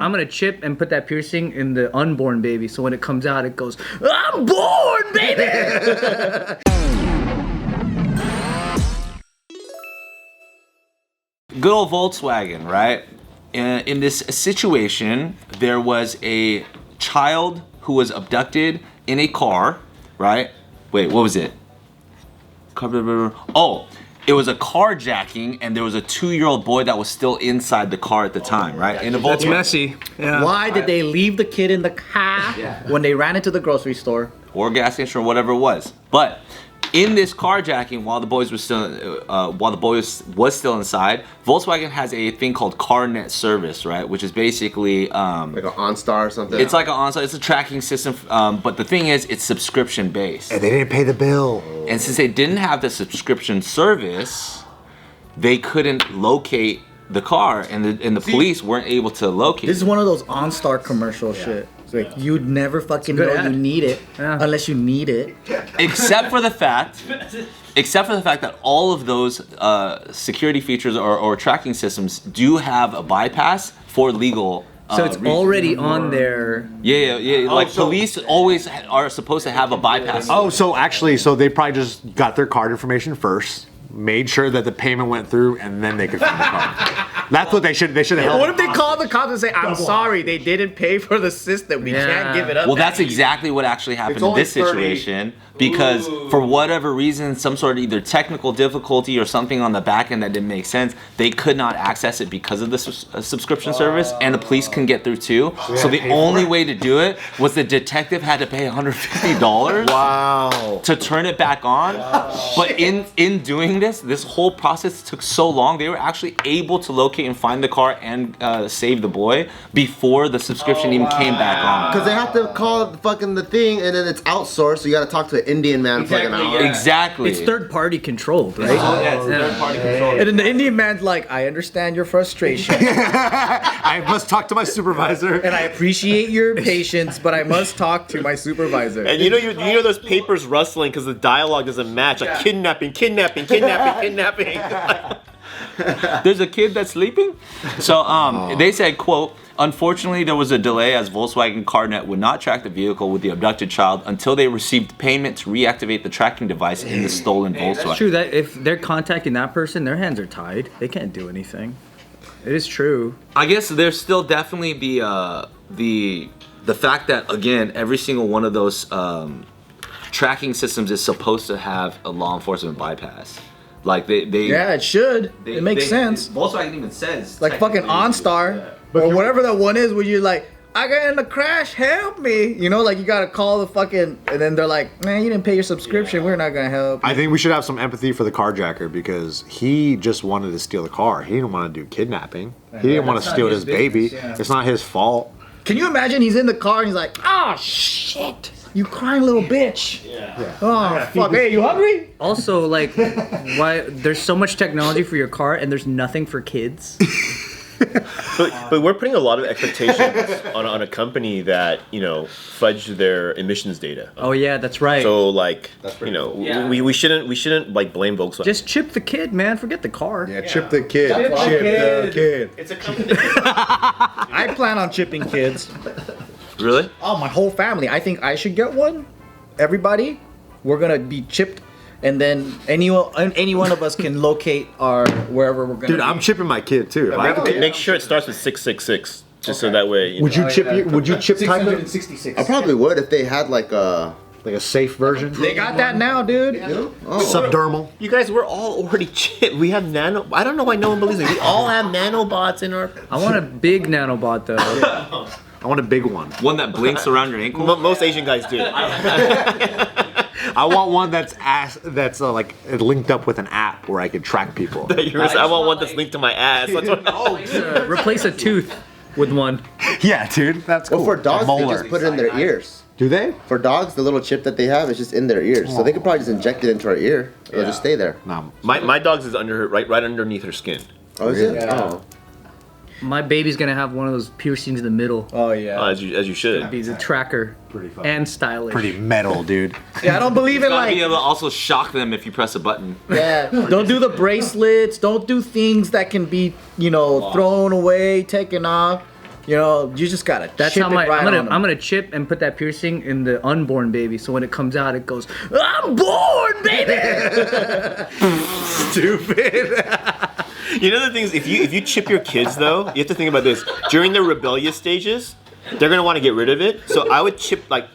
I'm gonna chip and put that piercing in the unborn baby, so when it comes out, it goes, I'm born, baby. Good old Volkswagen, right? In this situation, there was a child who was abducted in a car, right? Wait, what was it? Oh, it was a carjacking, and there was a 2-year-old boy that was still inside the car at the time, right? In a Volkswagen. That's messy. Yeah. Why did they leave the kid in the car when they ran into the grocery store? Or gas station or whatever it was. But in this carjacking, while the boy was still inside, Volkswagen has a thing called CarNet service, right? Which is basically like an OnStar or something. It's like an OnStar. It's a tracking system, but the thing is, it's subscription based. And they didn't pay the bill. And since they didn't have the subscription service, they couldn't locate the car, and the police weren't able to locate. This is one of those OnStar commercial shit. It's like you'd never fucking know you need it unless you need it. Except for the fact that all of those security features or tracking systems do have a bypass for legal. So it's already on there. Yeah. Like police always are supposed to have a bypass. Oh, so actually, they probably just got their card information first, made sure that the payment went through, and then they could find the card. That's what they should have held. What if they call the cops and say, I'm sorry, they didn't pay for the system. We can't give it up. Well, that's exactly what actually happened in this situation. Because for whatever reason, some sort of either technical difficulty or something on the back end that didn't make sense, they could not access it because of the subscription service, and the police can get through too. So the only way to do it was the detective had to pay $150 to turn it back on. But in doing this whole process took so long, they were actually able to locate and find the car and save the boy before the subscription even came back on. Because they have to call the thing, and then it's outsourced, so you got to talk to an Indian man for like an hour. Exactly. It's third party controlled, right? Yeah, it's third party controlled. And then the Indian man's like, I understand your frustration. I must talk to my supervisor. And I appreciate your patience, but I must talk to my supervisor. And you know those papers rustling because the dialogue doesn't match. Like kidnapping. There's a kid that's sleeping? So they said, quote, unfortunately, there was a delay as Volkswagen CarNet would not track the vehicle with the abducted child until they received payment to reactivate the tracking device in the stolen Volkswagen. That's true. That if they're contacting that person, their hands are tied. They can't do anything. It is true. I guess there's still definitely the fact that, again, every single one of those tracking systems is supposed to have a law enforcement bypass. Like they it should. It makes sense. Volkswagen even says like fucking OnStar or whatever that one is where you're like, I got in a crash, help me. You know, like you gotta call the fucking, and then they're like, man, you didn't pay your subscription, we're not gonna help you. I think we should have some empathy for the carjacker because he just wanted to steal the car. He didn't want to do kidnapping. He didn't want to steal his baby. It's not his fault. Can you imagine he's in the car and he's like, oh shit, you crying little bitch. Oh fuck, hey, you hungry? Also, like, why there's so much technology for your car and there's nothing for kids? But we're putting a lot of expectations on a company that, fudged their emissions data. Oh yeah, that's right. So like, we shouldn't like blame Volkswagen. Just chip the kid, man. Forget the car. Yeah, chip the kid. Chip the kid. It's a company. I plan on chipping kids. Really? Oh, my whole family. I think I should get one. Everybody, we're gonna be chipped, and then any one of us can locate our wherever we're gonna. Dude, I'm chipping my kid too. Make sure it starts with 666, just so that way. Would you chip type it? 666. I probably would if they had like a safe version. They got that now, dude. Subdermal. You guys, we're all already chipped. We have nano. I don't know why no one believes me. We all have nanobots in our. I want a big nanobot though. I want a big one. One that blinks around your ankle? Most Asian guys do. I want one that's like linked up with an app where I can track people. I want one that's linked to my ass. That's what Replace a tooth with one. Yeah, dude, that's cool. Well, for dogs, they just put it in their ears. Do they? For dogs, the little chip that they have is just in their ears, so they could probably just inject it into our ear. It'll just stay there. No. My dog's is under her, right underneath her skin. Oh, is it? Yeah. Oh. My baby's gonna have one of those piercings in the middle. Oh yeah. As you should. He's a tracker. Pretty fun. And stylish. Pretty metal, dude. Yeah, I don't believe in Gotta be like. able to also shock them if you press a button. Yeah, don't do the bracelets. Don't do things that can be, thrown away, taken off. You know, you just gotta That's chip how it my right on them. I'm gonna chip and put that piercing in the unborn baby. So when it comes out, it goes, "I'm born, baby." Stupid. You know the thing is, if you chip your kids though, you have to think about this. During their rebellious stages, they're gonna want to get rid of it. So I would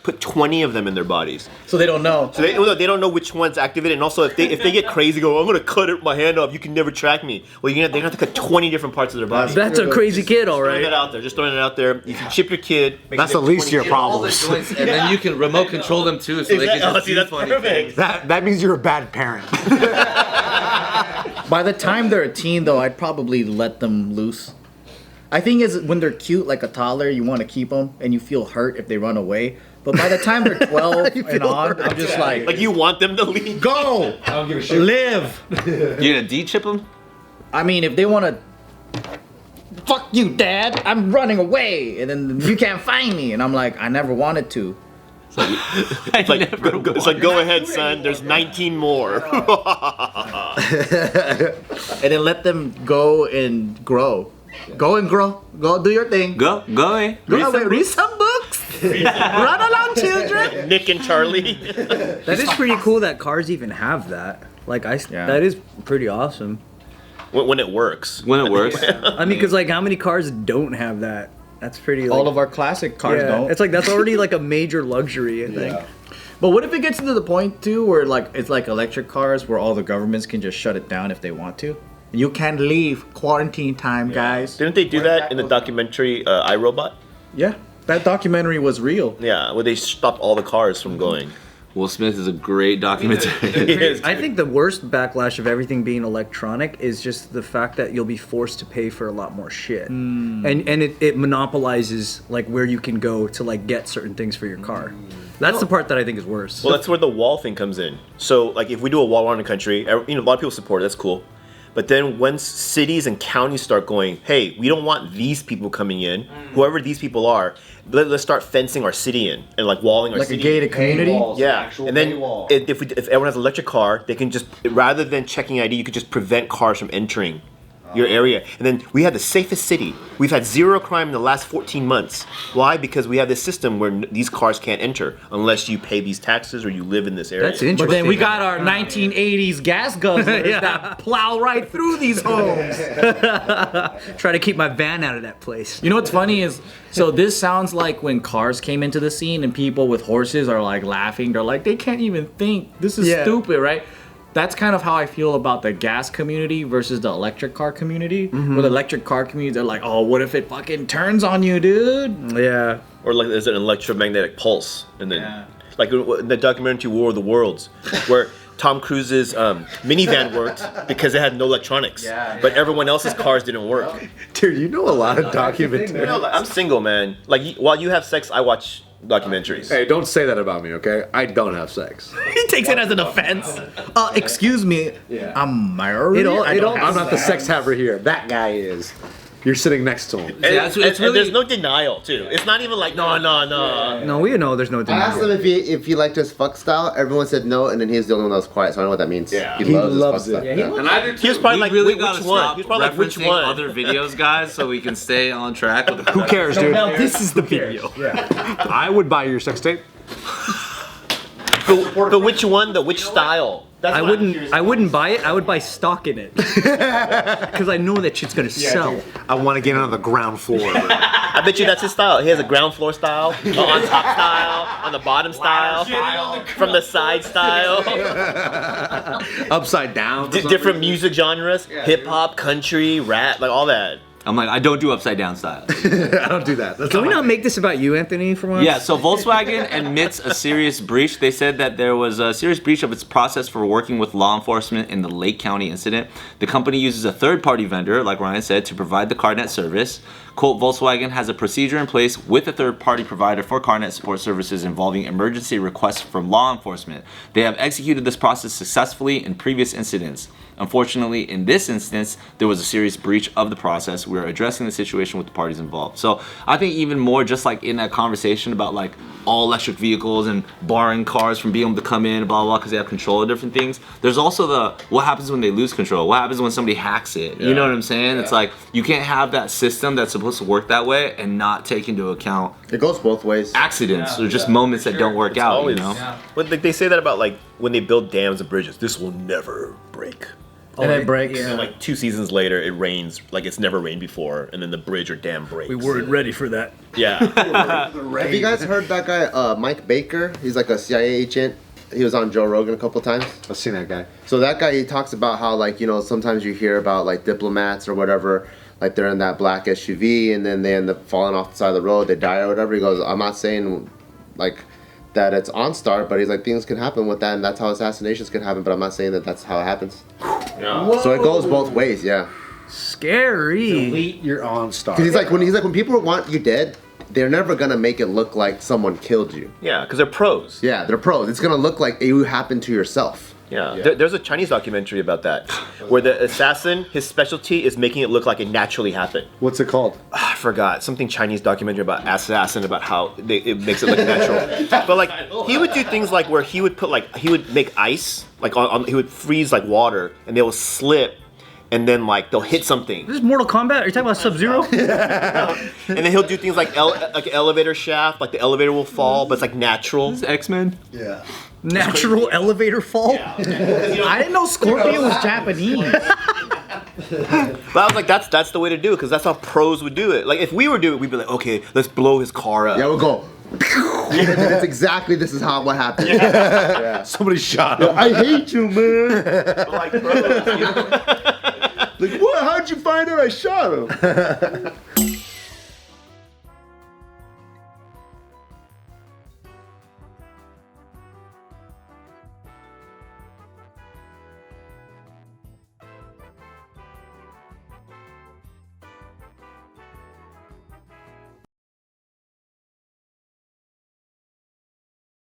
put 20 of them in their bodies. So they don't know. So they don't know which one's activated, and also if they get crazy, go, I'm gonna cut my hand off. You can never track me. Well, they're gonna have to cut 20 different parts of their body. That's a crazy kid, all Throwing right. that out there. Just throwing it out there. You can chip your kid. That's the least of your All the problems. joints, and then you can remote control them too, so they can just do that's funny perfect. things. That means you're a bad parent. By the time they're a teen, though, I'd probably let them loose. I think is when they're cute, like a toddler, you want to keep them, and you feel hurt if they run away. But by the time they're 12 and on, I'm just like You want them to leave. go, I don't give a shit. live. You gonna de-chip them? I mean, if they want to, fuck you, Dad, I'm running away, and then you can't find me, and I'm like, I never wanted to. It's like go ahead, son. There's 19 more. And then let them go and grow. Go and grow. Go do your thing. Go away. Read some books. Run along, children. Nick and Charlie. That is pretty cool that cars even have that. Like that is pretty awesome. When it works. When it works. I mean, because like how many cars don't have that? That's pretty. Like, All of our classic cars don't. It's like that's already like a major luxury, I think. But what if it gets to the point too where like it's like electric cars where all the governments can just shut it down if they want to? You can't leave quarantine time, guys. Didn't they do that in the documentary iRobot? Yeah, that documentary was real. Yeah, where they stopped all the cars from going. Will Smith is a great documentary. I think the worst backlash of everything being electronic is just the fact that you'll be forced to pay for a lot more shit, and it monopolizes like where you can go to like get certain things for your car. That's the part that I think is worse. Well, that's where the wall thing comes in. So, like, if we do a wall around the country, a lot of people support it. That's cool. But then once cities and counties start going, hey, we don't want these people coming in, whoever these people are, let's start fencing our city in and like walling our Like city. a gated community. Yeah, and then if everyone has an electric car, they can just, rather than checking ID, you could just prevent cars from entering your area. And then we have the safest city. We've had zero crime in the last 14 months. Why? Because we have this system where these cars can't enter unless you pay these taxes or you live in this area. That's interesting. But then we got our 1980s gas guzzlers that plow right through these homes. Try to keep my van out of that place. You know what's funny is, so this sounds like when cars came into the scene and people with horses are like laughing. They're like, they can't even think. This is stupid, right? That's kind of how I feel about the gas community versus the electric car community. Where the electric car community, they're like, oh, what if it fucking turns on you, dude? Yeah. Or like there's an electromagnetic pulse. And then, like in the documentary War of the Worlds, where Tom Cruise's minivan worked because it had no electronics. But everyone else's cars didn't work. Dude, you know a lot of documentaries. You know, like, I'm single, man. Like, while you have sex, I watch documentaries. Hey, don't say that about me, okay? I don't have sex. He takes it as an offense. Excuse me, I'm married. I'm not the sex haver here. That guy is. You're sitting next to him. And, Yeah, it's and really- there's no denial, too. It's not even like, no. No, we know there's no I asked him denial. if he liked his fuck style. Everyone said no, and then he was the only one that was quiet. So I don't know what that means. Yeah. He He loves, loves his fuck it. style. And I do too. He was probably We like, really which gotta one? stop He was probably like, which referencing one? other videos, guys, so we can stay on track with the Who cares, dude? This is the video. I would buy your sex tape. But which one, though? Which style? That's I what I'm curious wouldn't buy it. I would buy stock in it because I know that shit's gonna sell. I want to get on the ground floor. I bet you that's his style. He has a ground floor style, on top style, on the bottom style, from the side style, Upside down. different music genres, hip hop, country, rap, like all that. I'm like, I don't do upside down style. I don't do that. That's Can we not make this about you, Anthony, for once? Yeah, so Volkswagen admits a serious breach. They said that there was a serious breach of its process for working with law enforcement in the Lake County incident. The company uses a third-party vendor, like Ryan said, to provide the CarNet service. Quote, Volkswagen has a procedure in place with a third-party provider for CarNet support services involving emergency requests from law enforcement. They have executed this process successfully in previous incidents. Unfortunately, in this instance, there was a serious breach of the process. We are addressing the situation with the parties involved. So I think even more just like in that conversation about like all electric vehicles and barring cars from being able to come in, blah blah, because they have control of different things. There's also what happens when they lose control. What happens when somebody hacks it? You know what I'm saying? It's like you can't have that system that's supposed to work that way and not take into account. It goes both ways. Accidents or just moments that don't work out. Always, you know. But they say that about like when they build dams and bridges. This will never break. And it breaks. And like 2 seasons later, it rains like it's never rained before, and then the bridge or dam breaks. We weren't ready for that. Yeah. Have you guys heard that guy, Mike Baker? He's like a CIA agent. He was on Joe Rogan a couple times. I've seen that guy. So that guy, he talks about how, like, you know, sometimes you hear about like diplomats or whatever, like they're in that black SUV and then they end up falling off the side of the road, they die or whatever. He goes, I'm not saying like that it's OnStar, but he's like, things can happen with that, and that's how assassinations can happen, but I'm not saying that that's how it happens. Yeah. So it goes both ways, yeah. Scary. Delete your OnStar. Because he's like, when people want you dead, they're never gonna make it look like someone killed you. Yeah, because they're pros. Yeah, they're pros. It's gonna look like it happened to yourself. Yeah. There's a Chinese documentary about that, where the assassin, his specialty is making it look like it naturally happened. What's it called? I forgot. Something Chinese documentary about assassin, about how it makes it look natural. But like, he would do things like where he would put like, he would make ice, like he would freeze like water, and they will slip, and then like they'll hit something. This is Mortal Kombat? Are you talking about Sub-Zero? And then he'll do things like like an elevator shaft, like the elevator will fall, but it's like natural. This is X-Men. Yeah. Natural elevator fall? I didn't know Scorpion was Japanese. But I was like, that's the way to do it, because that's how pros would do it. Like if we were doing it, we'd be like, okay, let's blow his car up. Yeah, we'll go. It's exactly this is what happened. Yeah. Somebody shot him. I hate you, man. Like, bros, Like, what? How'd you find out I shot him?